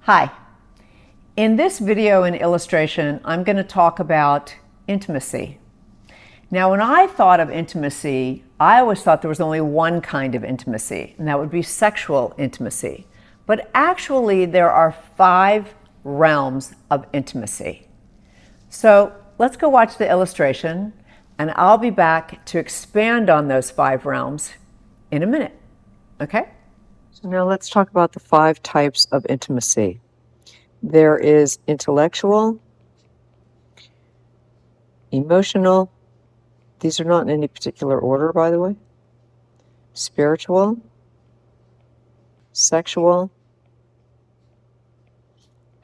Hi. In this video and illustration, I'm going to talk about intimacy. Now, when I thought of intimacy, I always thought there was only one kind of intimacy, and that would be sexual intimacy. But actually, there are 5 realms of intimacy. So let's go watch the illustration, and I'll be back to expand on those 5 realms in a minute. Okay? So now let's talk about the 5 types of intimacy. There is intellectual, emotional, these are not in any particular order, by the way, spiritual, sexual,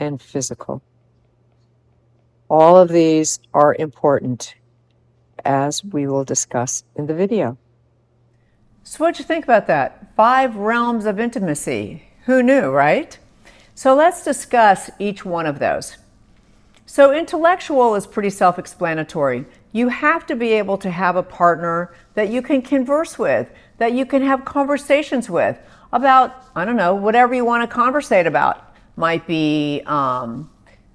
and physical. All of these are important, as we will discuss in the video. So what'd you think about that? 5 realms of intimacy. Who knew, right? So let's discuss each one of those. So intellectual is pretty self-explanatory. You have to be able to have a partner that you can converse with, that you can have conversations with about, I don't know, whatever you want to conversate about. Might be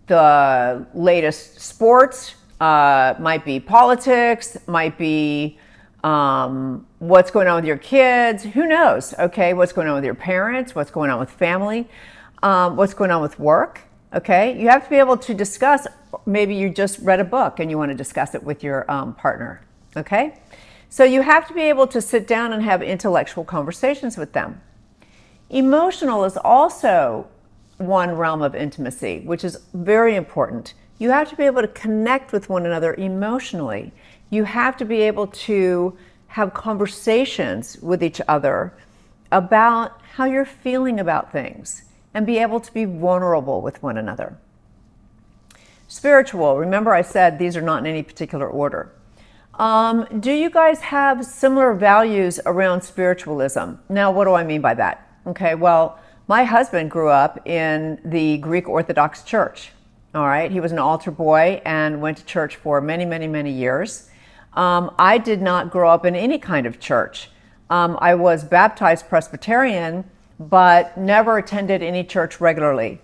the latest sports, might be politics, might be what's going on with your kids, who knows, okay? What's going on with your parents, what's going on with family, what's going on with work, okay? You have to be able to discuss, maybe you just read a book and you want to discuss it with your partner, okay? So you have to be able to sit down and have intellectual conversations with them. Emotional is also one realm of intimacy, which is very important. You have to be able to connect with one another emotionally. You have to be able to have conversations with each other about how you're feeling about things and be able to be vulnerable with one another. Spiritual, remember I said these are not in any particular order. Do you guys have similar values around spiritualism? Now, what do I mean by that? Okay, well, my husband grew up in the Greek Orthodox Church. All right, he was an altar boy and went to church for many, many, many years. I did not grow up in any kind of church. I was baptized Presbyterian, but never attended any church regularly.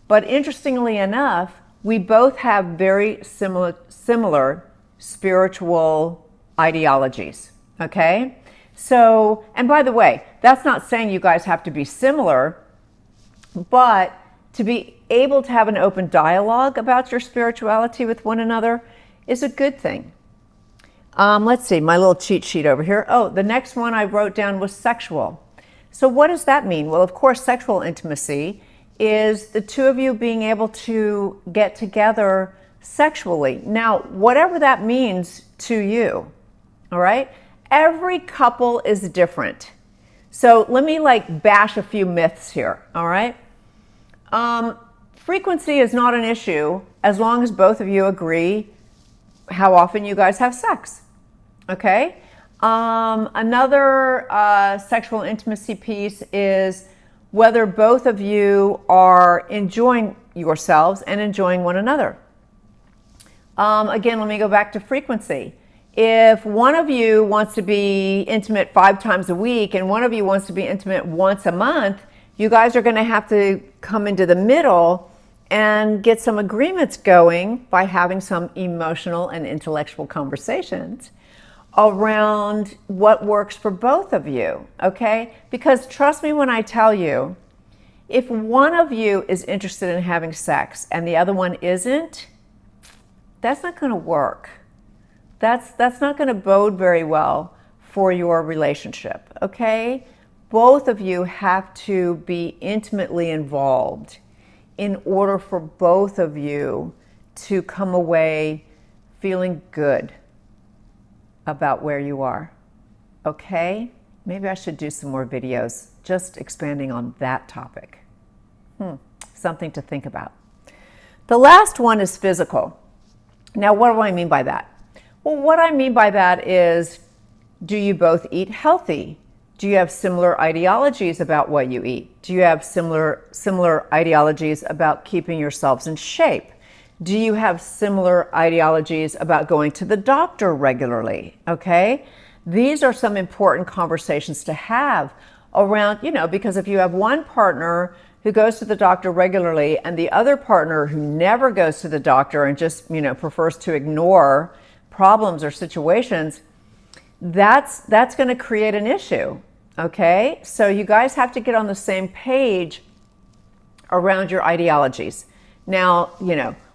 But interestingly enough, we both have very similar spiritual ideologies, okay? So, and by the way, that's not saying you guys have to be similar, but to be able to have an open dialogue about your spirituality with one another is a good thing. Let's see, my little cheat sheet over here. Oh, the next one I wrote down was sexual. So what does that mean? Well, of course, sexual intimacy is the two of you being able to get together sexually. Now, whatever that means to you, all right? Every couple is different. So let me bash a few myths here, all right? Frequency is not an issue as long as both of you agree how often you guys have sex, okay? Another sexual intimacy piece is whether both of you are enjoying yourselves and enjoying one another. Again, let me go back to frequency. If one of you wants to be intimate 5 times a week and one of you wants to be intimate once a month, you guys are going to have to come into the middle and get some agreements going by having some emotional and intellectual conversations around what works for both of you, okay? Because trust me when I tell you, if one of you is interested in having sex and the other one isn't, that's not going to work. That's not going to bode very well for your relationship, okay? Both of you have to be intimately involved in order for both of you to come away feeling good about where you are, okay? Maybe I should do some more videos just expanding on that topic. Something to think about. The last one is physical. Now, what do I mean by that? Well, what I mean by that is, do you both eat healthy? Do you have similar ideologies about what you eat? Do you have similar ideologies about keeping yourselves in shape? Do you have similar ideologies about going to the doctor regularly? Okay? These are some important conversations to have around, because if you have one partner who goes to the doctor regularly and the other partner who never goes to the doctor and just, prefers to ignore problems or situations, that's going to create an issue. Okay? So you guys have to get on the same page around your ideologies. Now,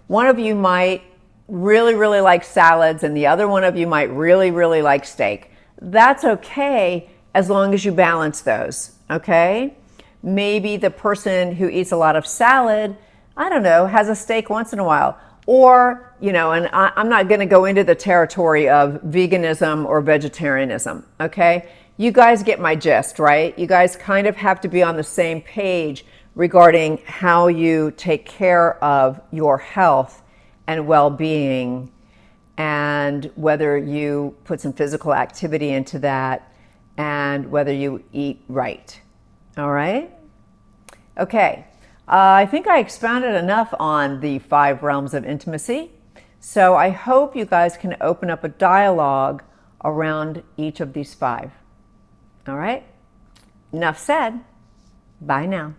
one of you might really, really like salads and the other one of you might really, really like steak. That's okay as long as you balance those, okay? Maybe the person who eats a lot of salad, I don't know, has a steak once in a while. Or, and I'm not going to go into the territory of veganism or vegetarianism, okay? You guys get my gist, right? You guys kind of have to be on the same page regarding how you take care of your health and well-being, and whether you put some physical activity into that, and whether you eat right. All right? Okay. I think I expounded enough on the 5 realms of intimacy. So I hope you guys can open up a dialogue around each of these 5. All right? Enough said. Bye now.